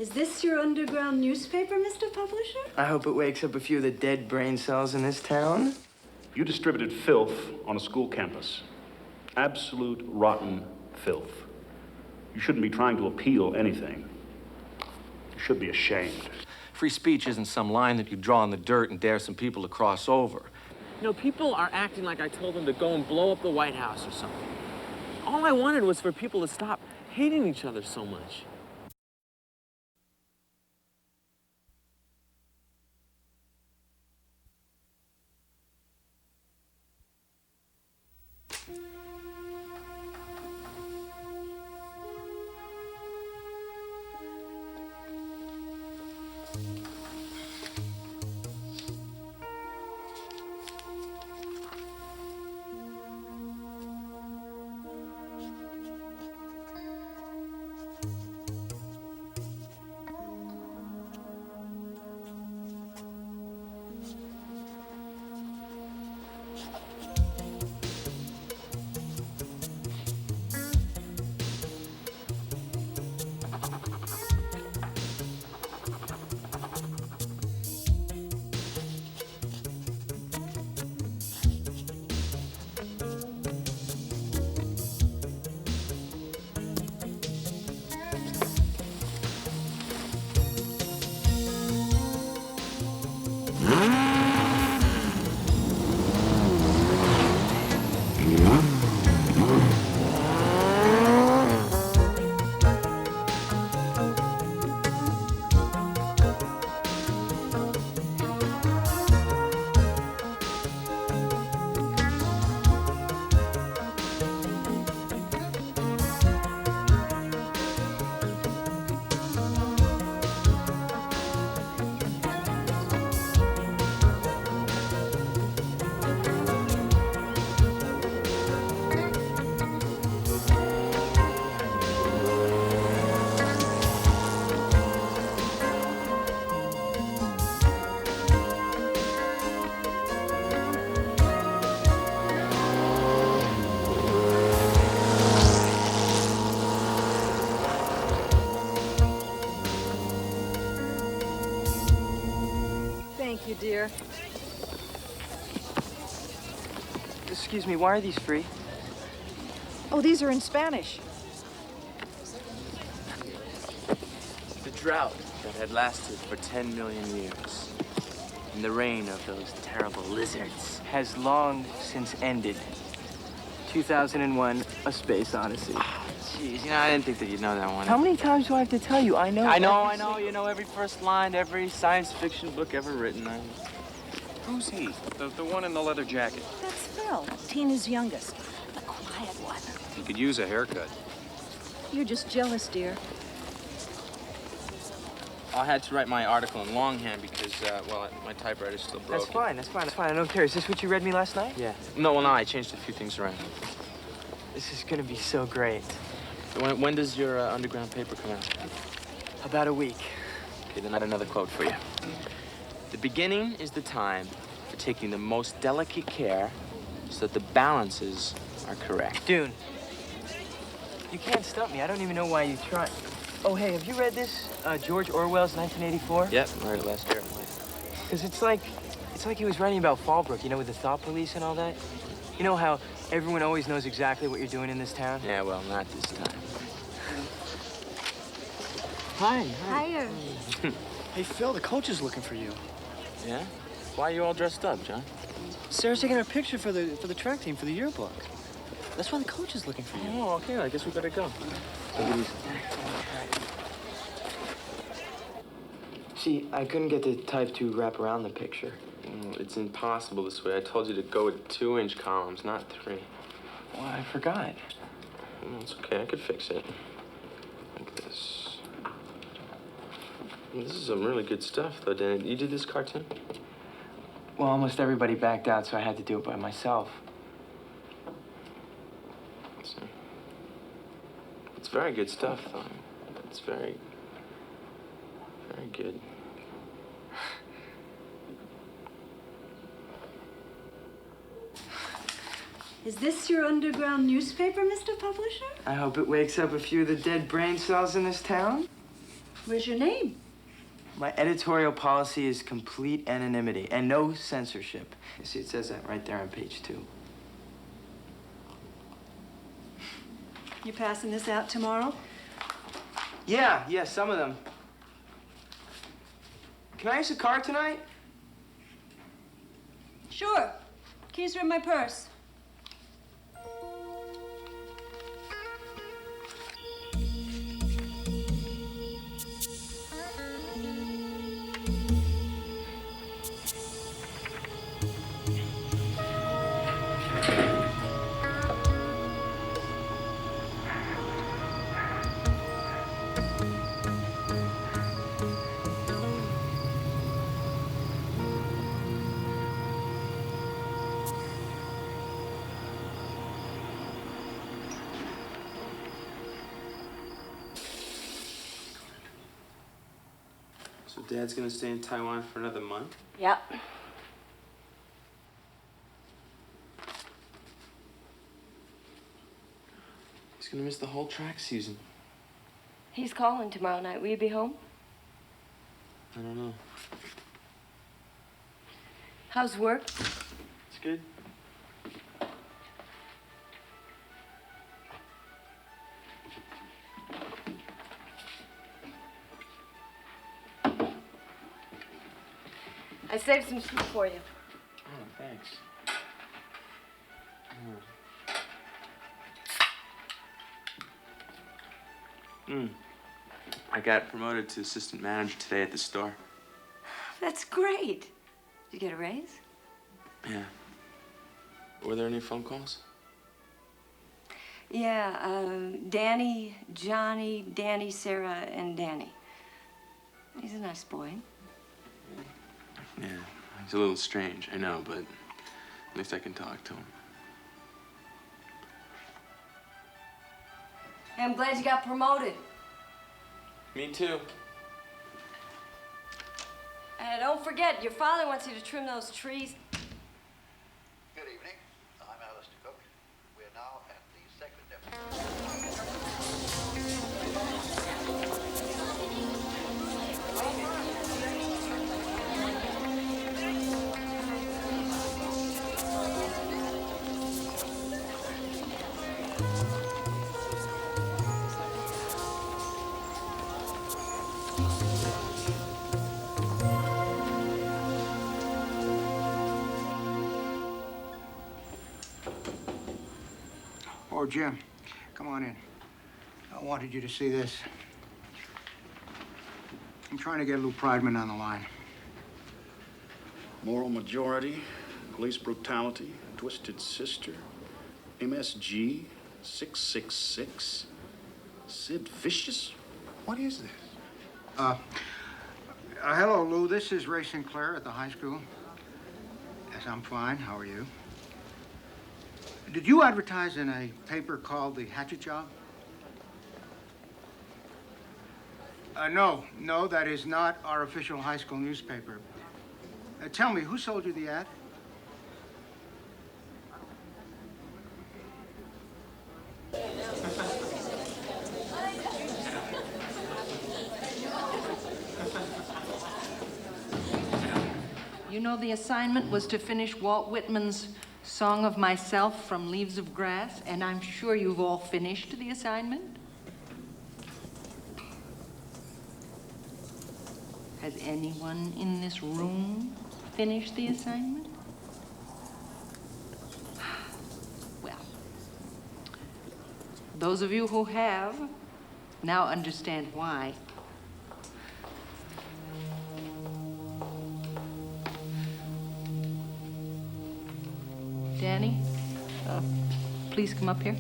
Is this your underground newspaper, Mr. Publisher? I hope it wakes up a few of the dead brain cells in this town. You distributed filth on a school campus. Absolute rotten filth. You shouldn't be trying to appeal anything. You should be ashamed. Free speech isn't some line that you draw in the dirt and dare some people to cross over. You know, people are acting like I told them to go and blow up the White House or something. All I wanted was for people to stop hating each other so much. Thank you, dear. Excuse me, why are these free? Oh, these are in Spanish. The drought that had lasted for 10 million years, and the reign of those terrible lizards, has long since ended. 2001, A Space Odyssey. Jeez, you know, I didn't think that you'd know that one. How many times do I have to tell you? I know. I know. You know every first line, every science fiction book ever written. Who's he? The one in the leather jacket. That's Phil, Tina's youngest. The quiet one. He could use a haircut. You're just jealous, dear. I had to write my article in longhand because, well, my typewriter's still broken. That's fine. I don't care. Is this what you read me last night? Yeah. No, well, no, I changed a few things around. This is gonna be so great. When does your underground paper come out? About a week. Okay, then I had another quote for you. The beginning is the time for taking the most delicate care so that the balances are correct. Dune, you can't stump me. I don't even know why you try. Oh, hey, have you read this? George Orwell's 1984? Yep, I read it last year. Because it's like he was writing about Fallbrook, you know, with the thought police and all that. You know how everyone always knows exactly what you're doing in this town? Yeah, well, not this time. Hi. Hiya. Hey, Phil, the coach is looking for you. Yeah? Why are you all dressed up, John? Sarah's taking a picture for the track team for the yearbook. That's why the coach is looking for you. Oh, okay, I guess we better go. See, I couldn't get the type to wrap around the picture. It's impossible this way. I told you to go with 2-inch columns, not 3. Well, I forgot. It's okay, I could fix it. Like this. This is some really good stuff, though, Dan. You did this cartoon? Well, almost everybody backed out, so I had to do it by myself. It's very good stuff, though. It's very good. Is this your underground newspaper, Mr. Publisher? I hope it wakes up a few of the dead brain cells in this town. Where's your name? My editorial policy is complete anonymity and no censorship. You see, it says that right there on page 2. You passing this out tomorrow? Yeah, some of them. Can I use a car tonight? Sure. Keys are in my purse. So Dad's gonna stay in Taiwan for another month? Yep. He's gonna miss the whole track season. He's calling tomorrow night. Will you be home? I don't know. How's work? It's good. I saved some soup for you. Oh, thanks. I got promoted to assistant manager today at the store. That's great. Did you get a raise? Yeah. Were there any phone calls? Yeah, Danny, Johnny, Danny, Sarah, and Danny. He's a nice boy. Yeah, he's a little strange, I know, but at least I can talk to him. Hey, I'm glad you got promoted. Me too. Don't forget, your father wants you to trim those trees. Good evening. I'm Alistair Cook. We're now at the second Oh, Jim, come on in. I wanted you to see this. I'm trying to get Lou Prideman on the line. Moral majority, police brutality, twisted sister, MSG, 666, Sid Vicious. What is this? Hello, Lou. This is Ray Sinclair at the high school. Yes, I'm fine. How are you? Did you advertise in a paper called The Hatchet Job? No, that is not our official high school newspaper. Tell me, who sold you the ad? You know the assignment was to finish Walt Whitman's Song of Myself from Leaves of Grass, and I'm sure you've all finished the assignment. Has anyone in this room finished the assignment? Well, those of you who have now understand why. Danny, please come up here.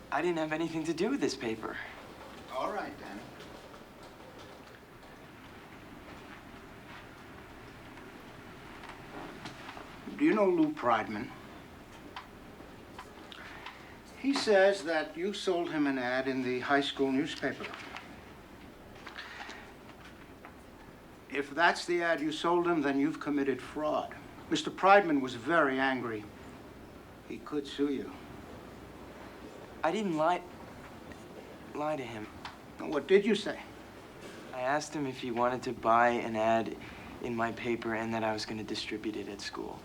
I didn't have anything to do with this paper. All right, Danny. Do you know Lou Prideman? He says that you sold him an ad in the high school newspaper. If that's the ad you sold him, then you've committed fraud. Mr. Prideman was very angry. He could sue you. I didn't lie to him. What did you say? I asked him if he wanted to buy an ad in my paper and that I was going to distribute it at school.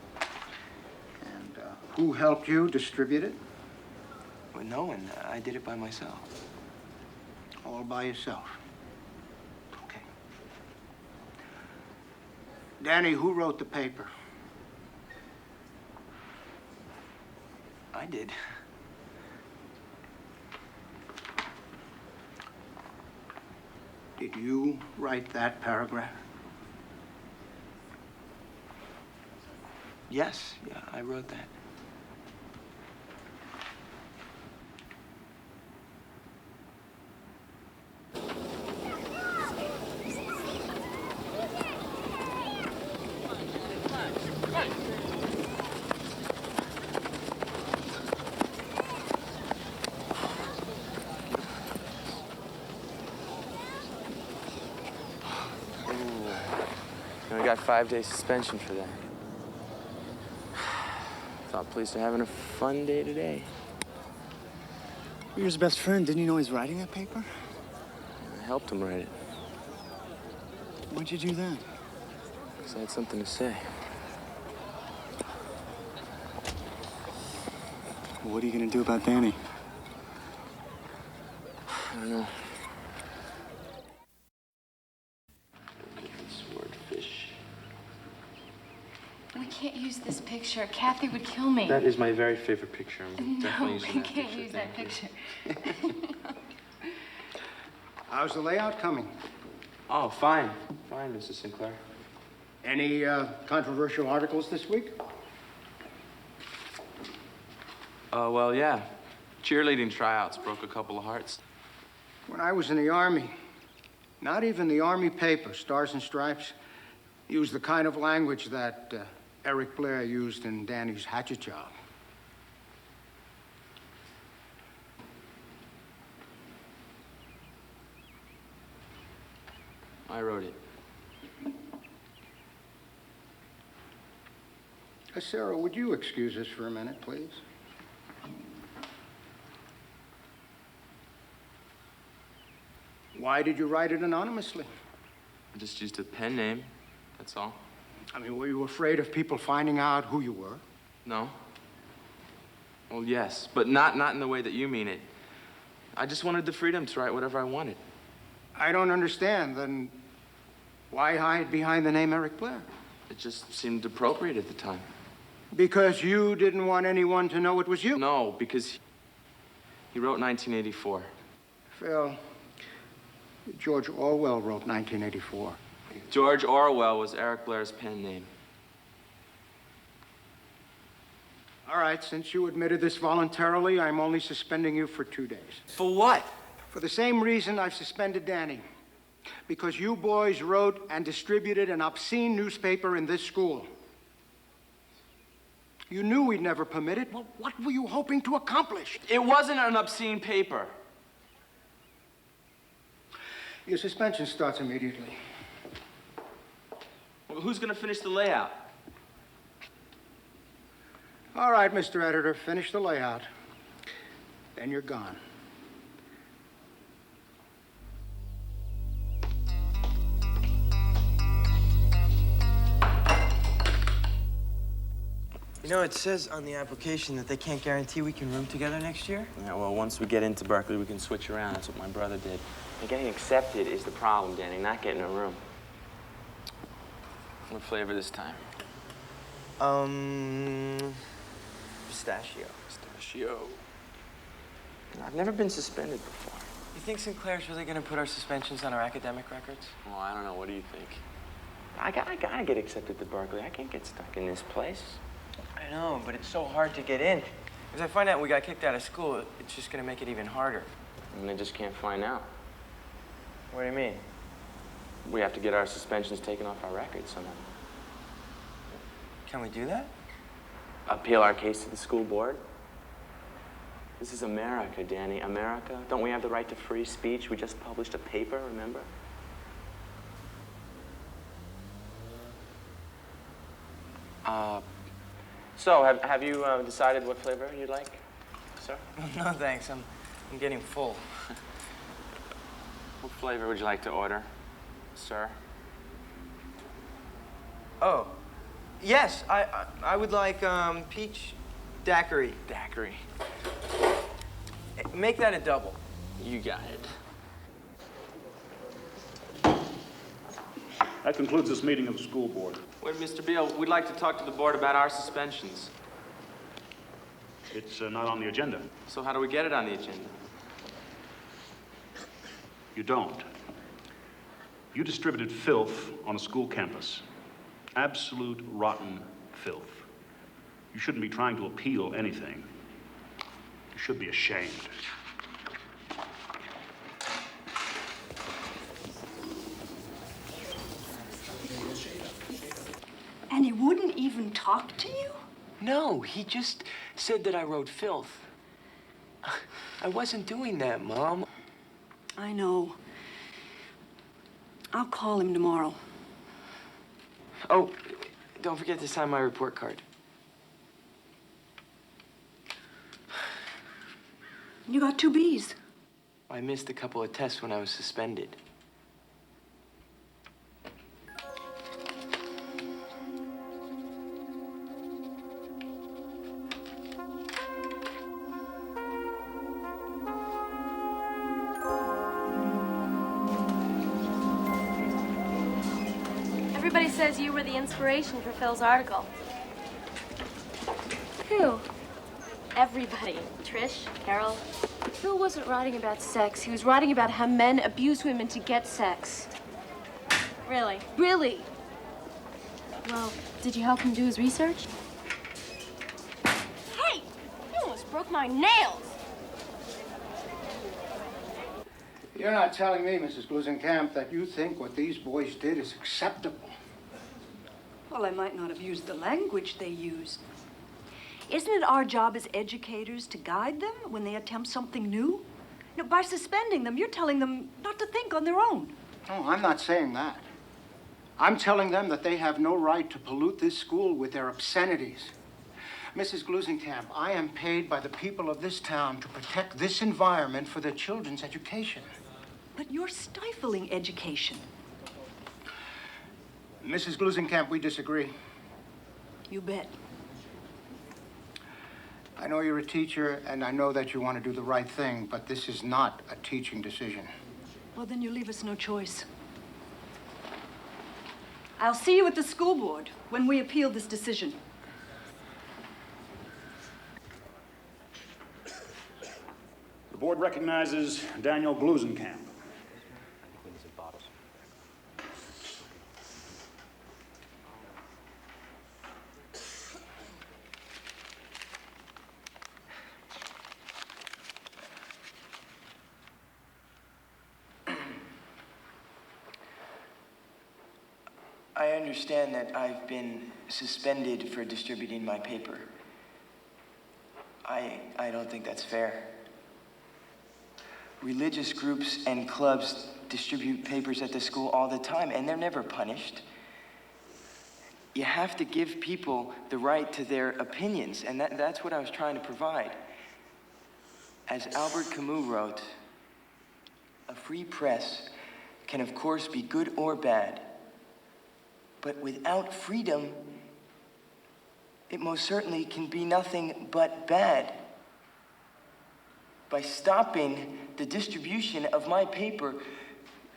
And who helped you distribute it? Well, no one. I did it by myself. All by yourself. Okay. Danny, who wrote the paper? I did. Did you write that paragraph? Yes, yeah, I wrote that. I got 5-day suspension for that. Thought police are having a fun day today. You're his best friend. Didn't you know he's writing that paper? I helped him write it. Why'd you do that? Because I had something to say. What are you gonna do about Danny? I don't know. Swordfish. We can't use this picture. Kathy would kill me. That is my very favorite picture. I'm No, definitely we using that can't picture. use that Thank you. picture. How's the layout coming? Oh, fine. Fine, Mrs. Sinclair. Any controversial articles this week? Well, yeah. Cheerleading tryouts broke a couple of hearts. When I was in the Army, not even the Army paper, Stars and Stripes, used the kind of language that Eric Blair used in Danny's hatchet job. I wrote it. Sarah, would you excuse us for a minute, please? Why did you write it anonymously? I just used a pen name, that's all. I mean, were you afraid of people finding out who you were? No. Well, yes, but not in the way that you mean it. I just wanted the freedom to write whatever I wanted. I don't understand. Then why hide behind the name Eric Blair? It just seemed appropriate at the time. Because you didn't want anyone to know it was you? No, because he wrote 1984. Phil, George Orwell wrote 1984. George Orwell was Eric Blair's pen name. All right, since you admitted this voluntarily, I'm only suspending you for 2 days. For what? For the same reason I've suspended Danny. Because you boys wrote and distributed an obscene newspaper in this school. You knew we'd never permit it. Well, what were you hoping to accomplish? It wasn't an obscene paper. Your suspension starts immediately. Well, who's gonna finish the layout? All right, Mr. Editor, finish the layout. Then you're gone. You know, it says on the application that they can't guarantee we can room together next year. Yeah, well, once we get into Berkeley, we can switch around. That's what my brother did. And getting accepted is the problem, Danny, not getting a room. What flavor this time? Pistachio. Pistachio. I've never been suspended before. You think Sinclair's really gonna put our suspensions on our academic records? Well, I don't know. What do you think? I gotta get accepted to Berkeley. I can't get stuck in this place. I know, but it's so hard to get in. If I find out we got kicked out of school, it's just gonna make it even harder. And they just can't find out. What do you mean? We have to get our suspensions taken off our records somehow. Can we do that? Appeal our case to the school board. This is America, Danny. America. Don't we have the right to free speech? We just published a paper, remember? So, have you decided what flavor you'd like, sir? No, thanks. I'm getting full. What flavor would you like to order, sir? Oh, yes. I would like peach daiquiri. Daiquiri. Make that a double. You got it. That concludes this meeting of the school board. Wait, Mr. Beal, we'd like to talk to the board about our suspensions. It's not on the agenda. So how do we get it on the agenda? You don't. You distributed filth on a school campus. Absolute rotten filth. You shouldn't be trying to appeal anything. You should be ashamed. And he wouldn't even talk to you? No, he just said that I wrote filth. I wasn't doing that, Mom. I know. I'll call him tomorrow. Oh, don't forget to sign my report card. You got 2 B's. I missed a couple of tests when I was suspended. Everybody says you were the inspiration for Phil's article. Who? Everybody. Trish, Carol. Phil wasn't writing about sex. He was writing about how men abuse women to get sex. Really? Really? Well, did you help him do his research? Hey! You almost broke my nails! You're not telling me, Mrs. Glusenkamp, that you think what these boys did is acceptable. Well, I might not have used the language they used. Isn't it our job as educators to guide them when they attempt something new? You know, by suspending them, you're telling them not to think on their own. No, I'm not saying that. I'm telling them that they have no right to pollute this school with their obscenities. Mrs. Glusenkamp, I am paid by the people of this town to protect this environment for their children's education. But you're stifling education. Mrs. Glusenkamp, we disagree. You bet. I know you're a teacher, and I know that you want to do the right thing, but this is not a teaching decision. Well, then you leave us no choice. I'll see you at the school board when we appeal this decision. The board recognizes Daniel Glusenkamp. I understand that I've been suspended for distributing my paper. I don't think that's fair. Religious groups and clubs distribute papers at the school all the time, and they're never punished. You have to give people the right to their opinions, and that's what I was trying to provide. As Albert Camus wrote, a free press can of course be good or bad, but without freedom, it most certainly can be nothing but bad. By stopping the distribution of my paper,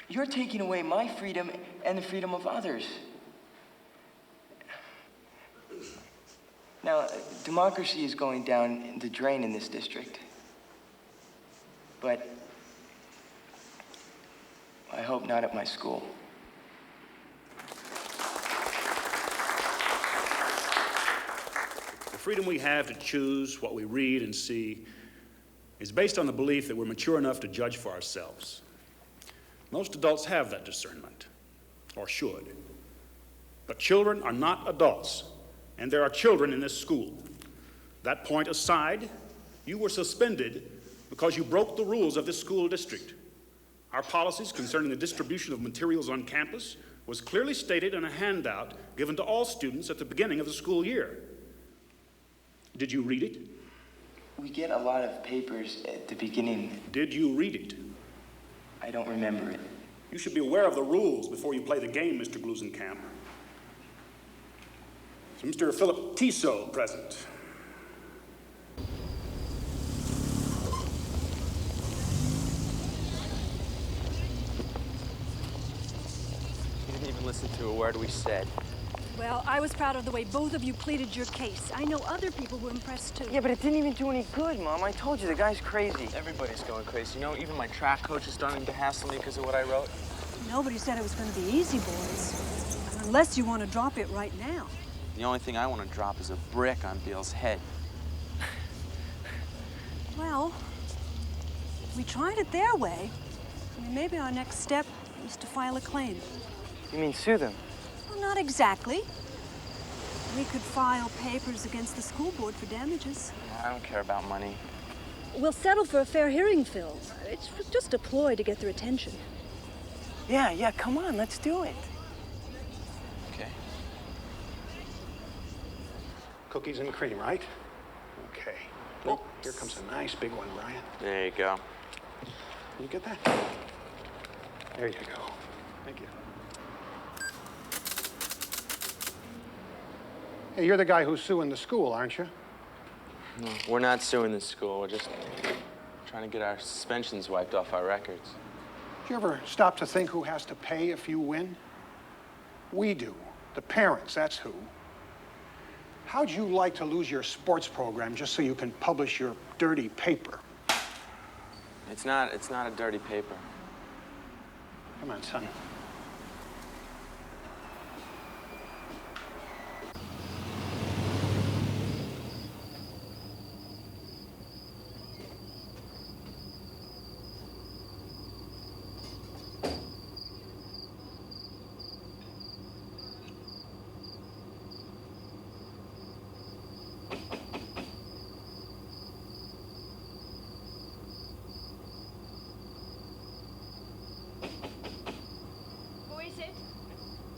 you're taking away my freedom and the freedom of others. Now, democracy is going down the drain in this district. But I hope not at my school. The freedom we have to choose what we read and see is based on the belief that we're mature enough to judge for ourselves. Most adults have that discernment, or should. But children are not adults, and there are children in this school. That point aside, You were suspended because you broke the rules of this school district. Our policies concerning the distribution of materials on campus was clearly stated in a handout given to all students at the beginning of the school year. Did you read it? We get a lot of papers at the beginning. Did you read it? I don't remember it. You should be aware of the rules before you play the game, Mr. Glusenkamp. So Mr. Philip Tissot present. You didn't even listen to a word we said. Well, I was proud of the way both of you pleaded your case. I know other people were impressed, too. Yeah, but it didn't even do any good, Mom. I told you, the guy's crazy. Everybody's going crazy. You know, even my track coach is starting to hassle me because of what I wrote. Nobody said it was going to be easy, boys. Unless you want to drop it right now. The only thing I want to drop is a brick on Beal's head. Well, we tried it their way. I mean, maybe our next step is to file a claim. You mean sue them? Well, not exactly. We could file papers against the school board for damages. I don't care about money. We'll settle for a fair hearing, Phil. It's just a ploy to get their attention. Yeah, come on, let's do it. Okay. Cookies and cream, right? Okay. Oh, here comes a nice big one, Brian. There you go. You get that? There you go. Thank you. Hey, you're the guy who's suing the school, aren't you? No, we're not suing the school. We're just trying to get our suspensions wiped off our records. Do you ever stop to think who has to pay if you win? We do. The parents, that's who. How'd you like to lose your sports program just so you can publish your dirty paper? It's not a dirty paper. Come on, son.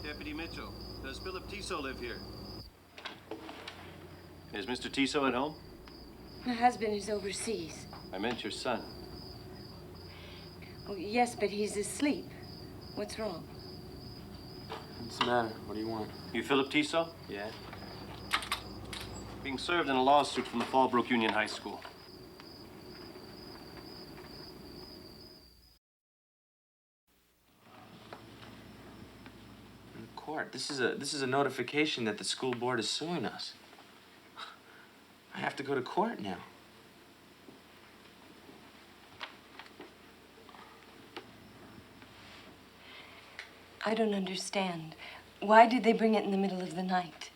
Deputy Mitchell, does Philip Tissot live here? Is Mr. Tissot at home? My husband is overseas. I meant your son. Oh, yes, but he's asleep. What's wrong? What's the matter? What do you want? You Philip Tissot? Yeah? Being served in a lawsuit from the Fallbrook Union High School. Court. This is a notification that the school board is suing us. I have to go to court now. I don't understand. Why did they bring it in the middle of the night?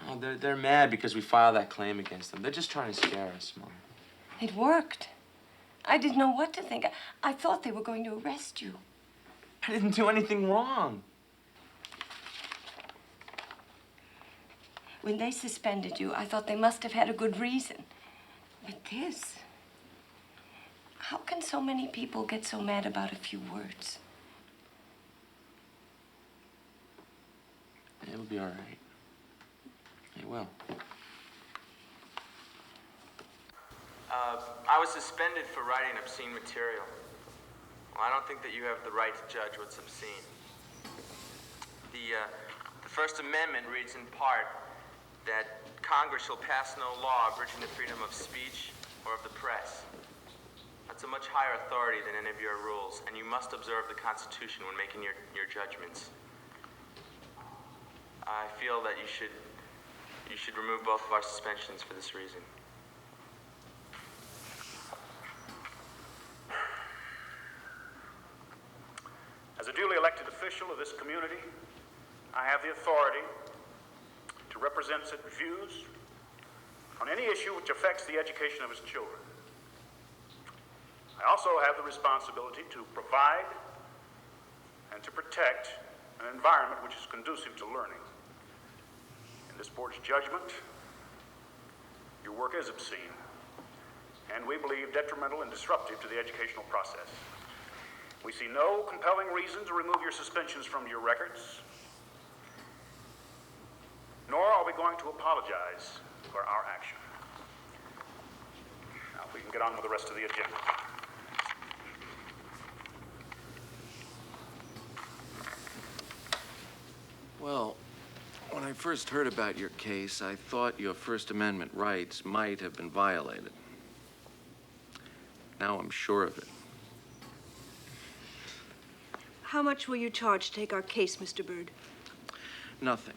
Oh, they're mad because we filed that claim against them. They're just trying to scare us, Mom. It worked. I didn't know what to think. I thought they were going to arrest you. I didn't do anything wrong. When they suspended you, I thought they must have had a good reason. But this... How can so many people get so mad about a few words? It'll be all right. It will. I was suspended for writing obscene material. Well, I don't think that you have the right to judge what's obscene. The First Amendment reads in part that Congress shall pass no law abridging the freedom of speech or of the press. That's a much higher authority than any of your rules, and you must observe the Constitution when making your judgments. I feel that you should remove both of our suspensions for this reason. As a duly elected official of this community, I have the authority to represent its views on any issue which affects the education of its children. I also have the responsibility to provide and to protect an environment which is conducive to learning. In this board's judgment, you Your work is obscene, and we believe detrimental and disruptive to the educational process. We see no compelling reason to remove your suspensions from your records, nor are we going to apologize for our action. Now, if we can get on with the rest of the agenda. Well, when I first heard about your case, I thought your First Amendment rights might have been violated. Now I'm sure of it. How much will you charge to take our case, Mr. Byrd? Nothing.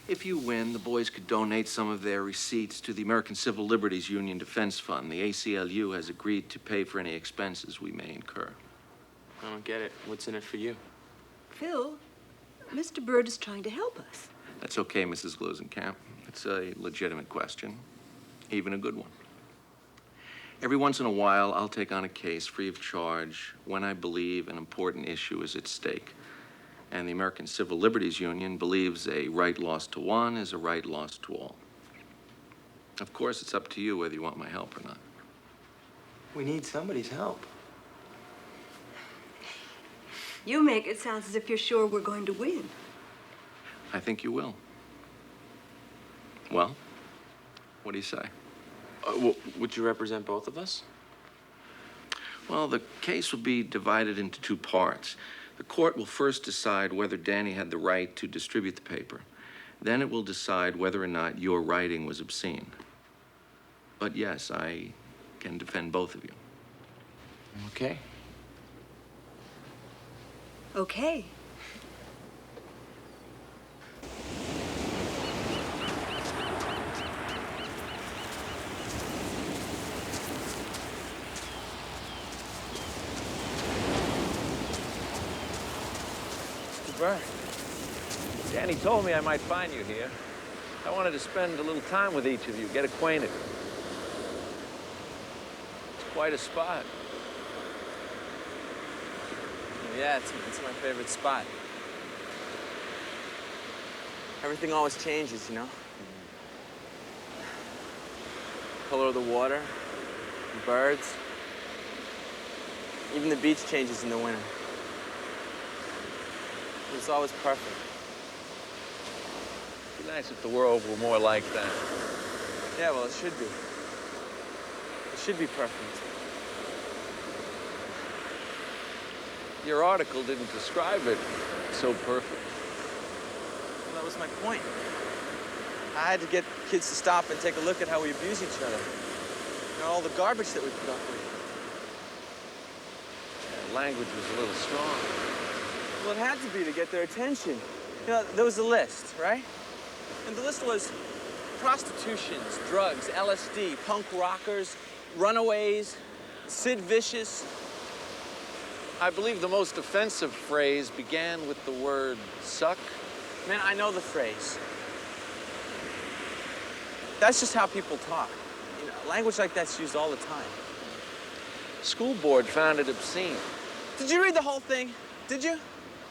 If you win, the boys could donate some of their receipts to the American Civil Liberties Union Defense Fund. The ACLU has agreed to pay for any expenses we may incur. I don't get it. What's in it for you? Phil, Mr. Byrd is trying to help us. That's okay, Mrs. Glusenkamp. It's a legitimate question, even a good one. Every once in a while, I'll take on a case free of charge when I believe an important issue is at stake. And the American Civil Liberties Union believes a right lost to one is a right lost to all. Of course, it's up to you whether you want my help or not. We need somebody's help. You make it sound as if you're sure we're going to win. I think you will. Well, what do you say? Would you represent both of us? Well, the case will be divided into two parts. The court will first decide whether Danny had the right to distribute the paper. Then it will decide whether or not your writing was obscene. But yes, I can defend both of you. Okay. Okay. Byrd. Danny told me I might find you here. I wanted to spend a little time with each of you, get acquainted. It's quite a spot. Yeah, it's my favorite spot. Everything always changes, you know? Color of the water, the birds. Even the beach changes in the winter. It's always perfect. It'd be nice if the world were more like that. Yeah, well, it should be. It should be perfect. Your article didn't describe it so perfect. Well, that was my point. I had to get kids to stop and take a look at how we abuse each other. You know, all the garbage that we put up with. Yeah, language was a little strong. Well, it had to be to get their attention. You know, there was a list, right? And the list was prostitutions, drugs, LSD, punk rockers, runaways, Sid Vicious. I believe the most offensive phrase began with the word suck. Man, I know the phrase. That's just how people talk. You know, language like that's used all the time. School board found it obscene. Did you read the whole thing? Did you?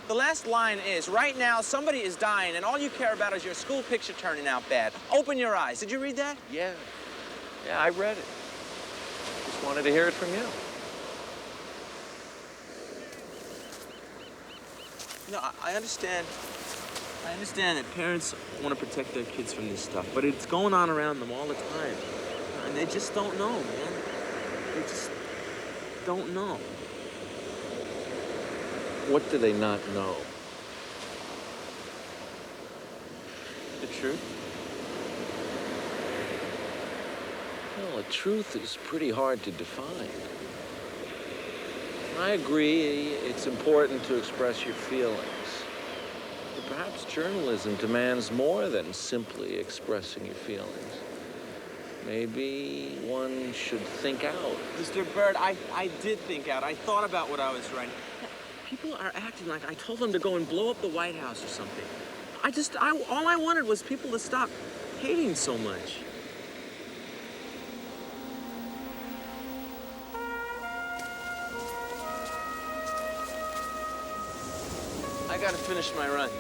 The last line is, right now, somebody is dying, and all you care about is your school picture turning out bad. Open your eyes. Did you read that? Yeah. Yeah, I read it. Just wanted to hear it from you. No, I understand. I understand that parents want to protect their kids from this stuff, but it's going on around them all the time. And they just don't know, man. They just don't know. What do they not know? The truth? Well, the truth is pretty hard to define. I agree, it's important to express your feelings. But perhaps journalism demands more than simply expressing your feelings. Maybe one should think out. Mr. Byrd, I did think out. I thought about what I was writing. People are acting like I told them to go and blow up the White House or something. All I wanted was people to stop hating so much. I gotta finish my run.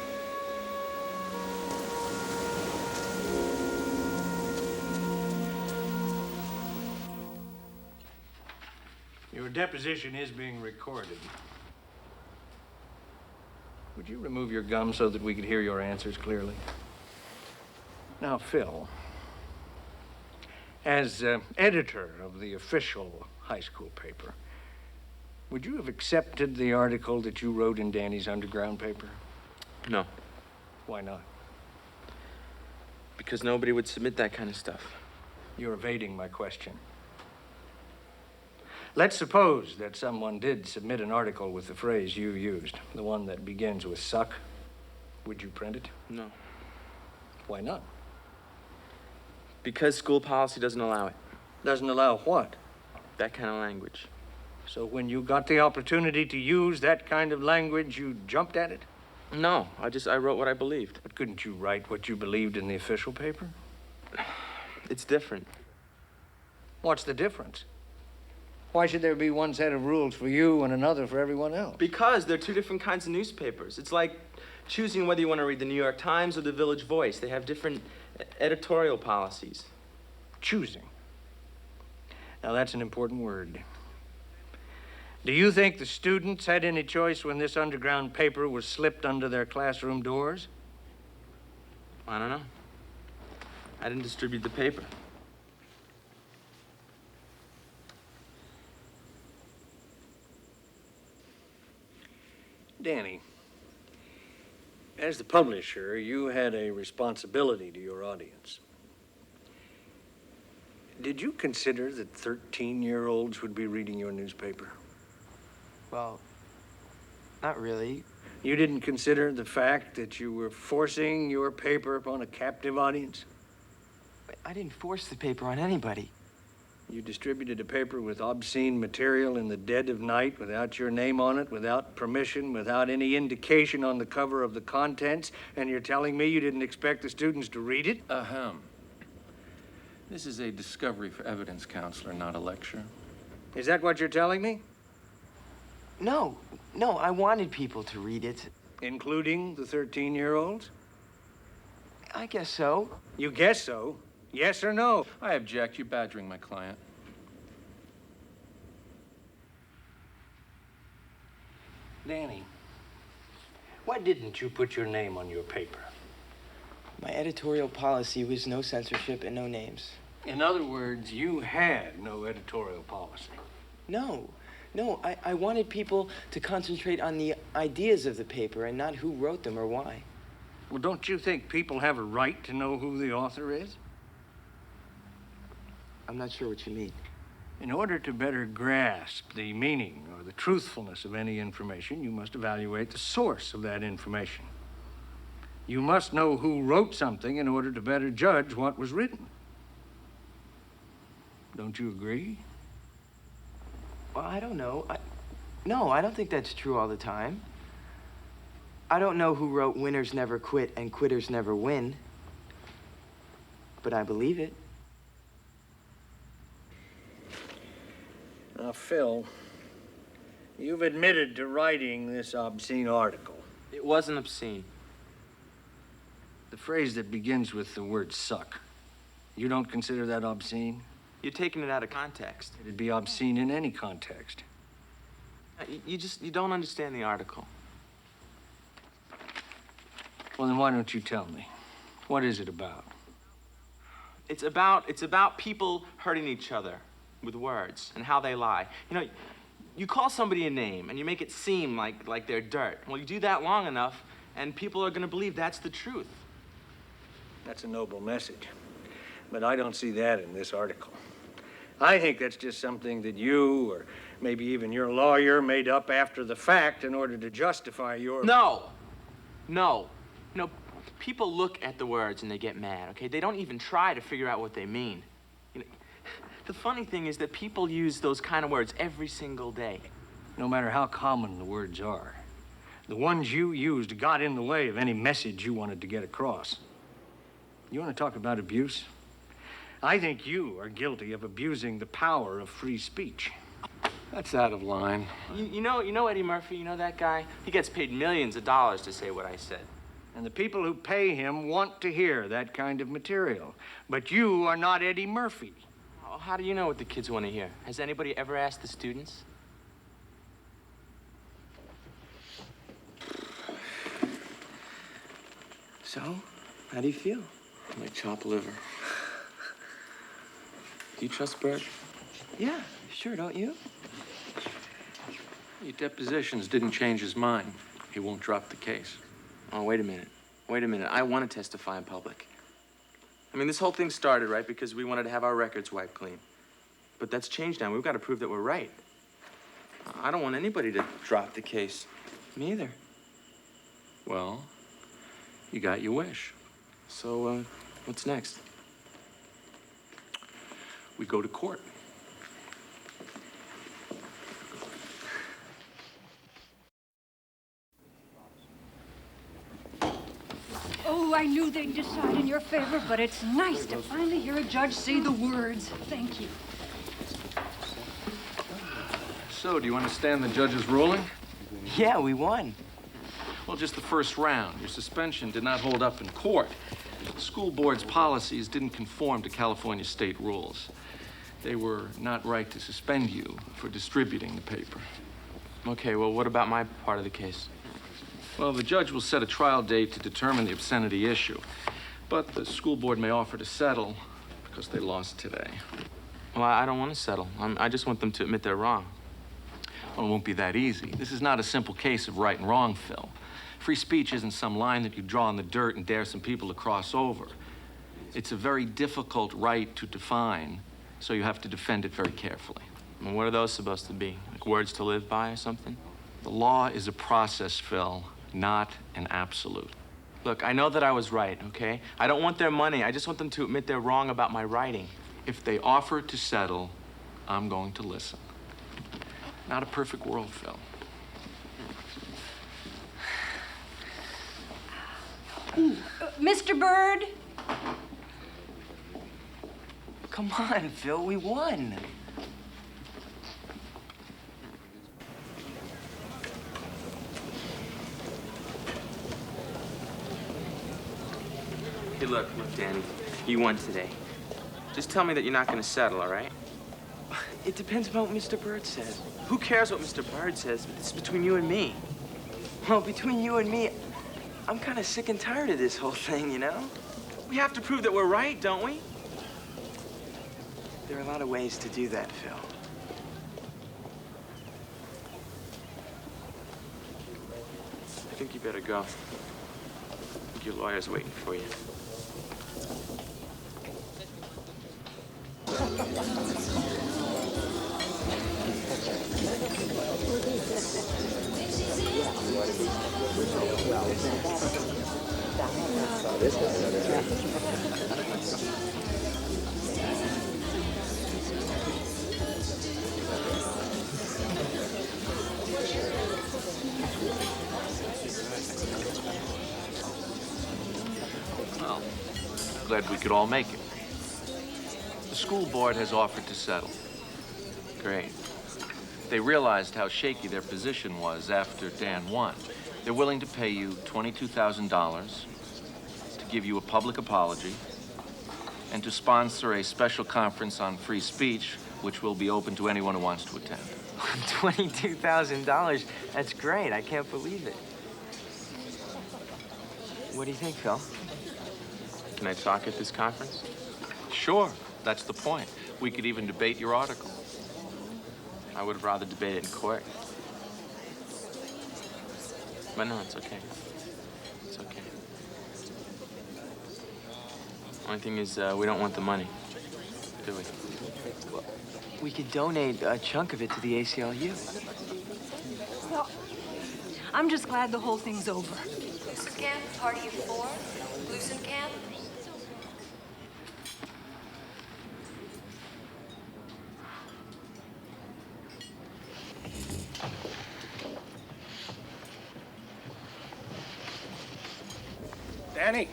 Your deposition is being recorded. Would you remove your gum so that we could hear your answers clearly? Now, Phil, as editor of the official high school paper, would you have accepted the article that you wrote in Danny's underground paper? No, Why not? because nobody would submit that kind of stuff. You're evading my question. Let's suppose that someone did submit an article with the phrase you used, the one that begins with suck. Would you print it? No. Why not? Because school policy doesn't allow it. Doesn't allow what? That kind of language. So when you got the opportunity to use that kind of language, you jumped at it? No, I wrote what I believed. But couldn't you write what you believed in the official paper? It's different. What's the difference? Why should there be one set of rules for you and another for everyone else? Because they're two different kinds of newspapers. It's like choosing whether you want to read the New York Times or the Village Voice. They have different editorial policies. Choosing. Now, that's an important word. Do you think the students had any choice when this underground paper was slipped under their classroom doors? I don't know. I didn't distribute the paper. Danny, as the publisher, you had a responsibility to your audience. Did you consider that 13-year-olds would be reading your newspaper? Well, not really. You didn't consider the fact that you were forcing your paper upon a captive audience? I didn't force the paper on anybody. You distributed a paper with obscene material in the dead of night without your name on it, without permission, without any indication on the cover of the contents, and you're telling me you didn't expect the students to read it? Ahem. This is a discovery for evidence, counselor, not a lecture. Is that what you're telling me? No, I wanted people to read it. Including the 13-year-olds? I guess so. You guess so? Yes or no? I object. You're badgering my client. Danny, why didn't you put your name on your paper? My editorial policy was no censorship and no names. In other words, you had no editorial policy. No, I wanted people to concentrate on the ideas of the paper and not who wrote them or why. Well, don't you think people have a right to know who the author is? I'm not sure what you mean. In order to better grasp the meaning or the truthfulness of any information, you must evaluate the source of that information. You must know who wrote something in order to better judge what was written. Don't you agree? Well, I don't know. No, I don't think that's true all the time. I don't know who wrote Winners Never Quit and Quitters Never Win, but I believe it. Now, Phil, you've admitted to writing this obscene article. It wasn't obscene. The phrase that begins with the word suck, you don't consider that obscene? You're taking it out of context. It'd be obscene in any context. You don't understand the article. Well, then why don't you tell me? What is it about? It's about people hurting each other with words and how they lie. You know, you call somebody a name and you make it seem like they're dirt. Well, you do that long enough and people are going to believe that's the truth. That's a noble message, but I don't see that in this article. I think that's just something that you, or maybe even your lawyer, made up after the fact in order to justify your... No. People look at the words and they get mad, okay? They don't even try to figure out what they mean. You know, the funny thing is that people use those kind of words every single day. No matter how common the words are, the ones you used got in the way of any message you wanted to get across. You want to talk about abuse? I think you are guilty of abusing the power of free speech. That's out of line. You know Eddie Murphy, you know that guy? He gets paid millions of dollars to say what I said. And the people who pay him want to hear that kind of material. But you are not Eddie Murphy. Oh, how do you know what the kids want to hear? Has anybody ever asked the students? So, how do you feel? My chopped liver. Do you trust Bert? Yeah, sure, don't you? Your depositions didn't change his mind. He won't drop the case. Oh, wait a minute. Wait a minute. I want to testify in public. I mean, this whole thing started, right, because we wanted to have our records wiped clean. But that's changed now. We've got to prove that we're right. I don't want anybody to drop the case. Me either. Well, you got your wish. So, what's next? We go to court. Oh, I knew they'd decide in your favor, but it's nice to finally hear a judge say the words. Thank you. So, do you understand the judge's ruling? Yeah, we won. Well, just the first round. Your suspension did not hold up in court. The school board's policies didn't conform to California state rules. They were not right to suspend you for distributing the paper. Okay, well, what about my part of the case? Well, the judge will set a trial date to determine the obscenity issue. But the school board may offer to settle because they lost today. Well, I don't want to settle. I just want them to admit they're wrong. Well, it won't be that easy. This is not a simple case of right and wrong, Phil. Free speech isn't some line that you draw in the dirt and dare some people to cross over. It's a very difficult right to define, so you have to defend it very carefully. And what are those supposed to be? Like words to live by or something? The law is a process, Phil, not an absolute. Look, I know that I was right, okay? I don't want their money. I just want them to admit they're wrong about my writing. If they offer to settle, I'm going to listen. Not a perfect world, Phil. Mr. Bird? Come on, Phil, we won. Hey, look, Danny. You won today. Just tell me that you're not going to settle, all right? It depends on what Mr. Bird says. Who cares what Mr. Bird says? It's between you and me. Well, between you and me, I'm kind of sick and tired of this whole thing, you know? We have to prove that we're right, don't we? There are a lot of ways to do that, Phil. I think you better go. I think your lawyer's waiting for you. Well, glad we could all make it. The school board has offered to settle. Great. They realized how shaky their position was after Dan won. They're willing to pay you $22,000 to give you a public apology and to sponsor a special conference on free speech, which will be open to anyone who wants to attend. $22,000? That's great. I can't believe it. What do you think, Phil? Can I talk at this conference? Sure, that's the point. We could even debate your article. I would have rather debate it in court. But no, it's okay. It's okay. Only thing is, we don't want the money, do we? Well, we could donate a chunk of it to the ACLU. Well, I'm just glad the whole thing's over. Booster camp, party of 4. Bluesen camp. Danny,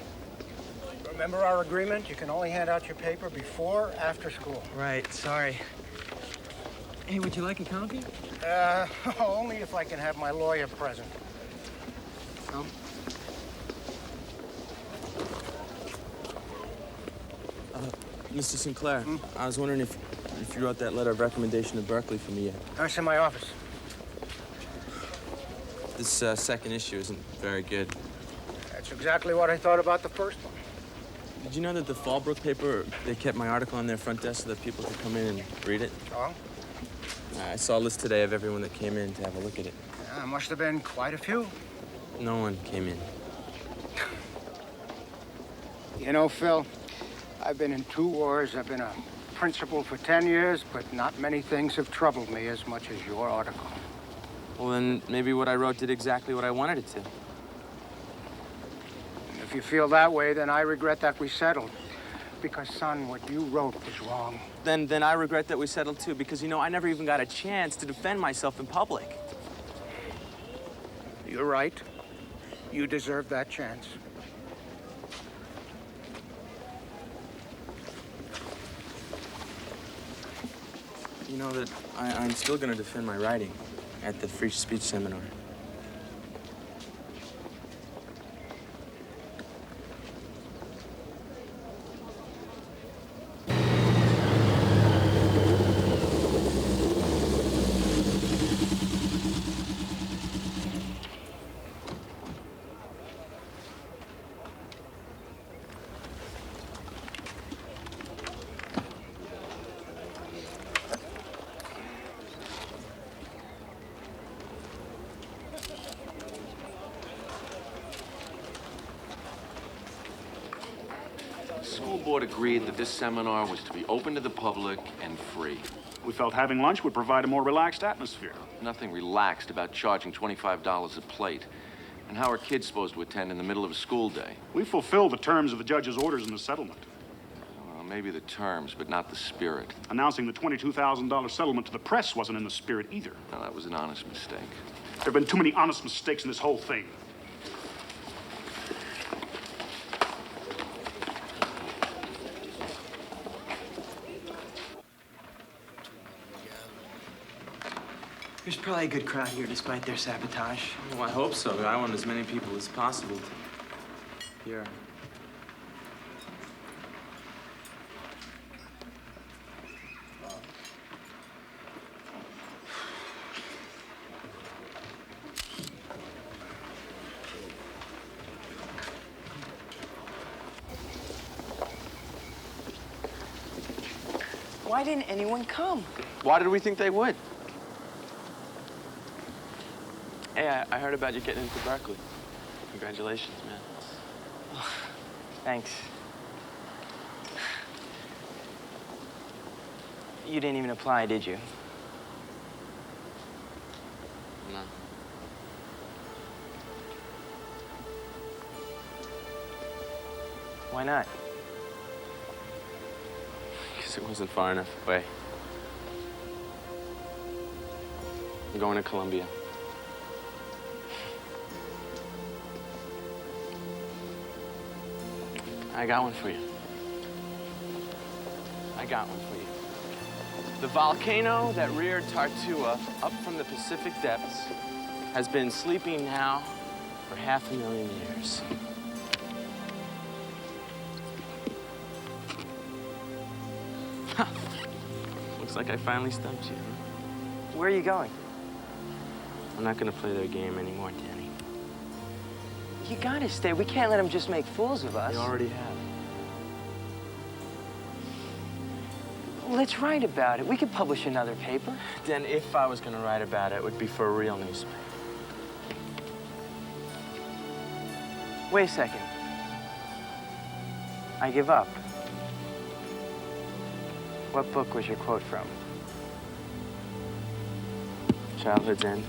remember our agreement? You can only hand out your paper before, after school. Right, sorry. Hey, would you like a copy? Only if I can have my lawyer present. Oh. Mr. Sinclair, I was wondering if if you wrote that letter of recommendation to Berkeley for me yet. It's in my office. This second issue isn't very good. That's exactly what I thought about the first one. Did you know that the Fallbrook paper, they kept my article on their front desk so that people could come in and read it? Oh? I saw a list today of everyone that came in to have a look at it. Yeah, must have been quite a few. No one came in. You know, Phil, I've been in 2 wars. I've been a principal for 10 years, but not many things have troubled me as much as your article. Well, then maybe what I wrote did exactly what I wanted it to. If you feel that way, then I regret that we settled. Because, son, what you wrote was wrong. Then I regret that we settled, too, because, you know, I never even got a chance to defend myself in public. You're right. You deserve that chance. You know that I'm still going to defend my writing at the free speech seminar. The school board agreed that this seminar was to be open to the public and free. We felt having lunch would provide a more relaxed atmosphere. Nothing relaxed about charging $25 a plate. And how are kids supposed to attend in the middle of a school day? We fulfilled the terms of the judge's orders in the settlement. Well, maybe the terms, but not the spirit. Announcing the $22,000 settlement to the press wasn't in the spirit either. No, that was an honest mistake. There have been too many honest mistakes in this whole thing. There's probably a good crowd here despite their sabotage. Well, I hope so. I want as many people as possible to hear. Why didn't anyone come? Why did we think they would? Hey, I heard about you getting into Berkeley. Congratulations, man. Oh, thanks. You didn't even apply, did you? No. Why not? Because it wasn't far enough away. I'm going to Columbia. I got one for you. I got one for you. The volcano that reared Tartua up from the Pacific depths has been sleeping now for 500,000 years. Looks like I finally stumped you, huh? Where are you going? I'm not gonna play their game anymore, Danny. You gotta stay. We can't let them just make fools of us. They already have. Let's write about it. We could publish another paper. Then if I was gonna write about it, it would be for a real newspaper. Wait a second. I give up. What book was your quote from? Childhood's End.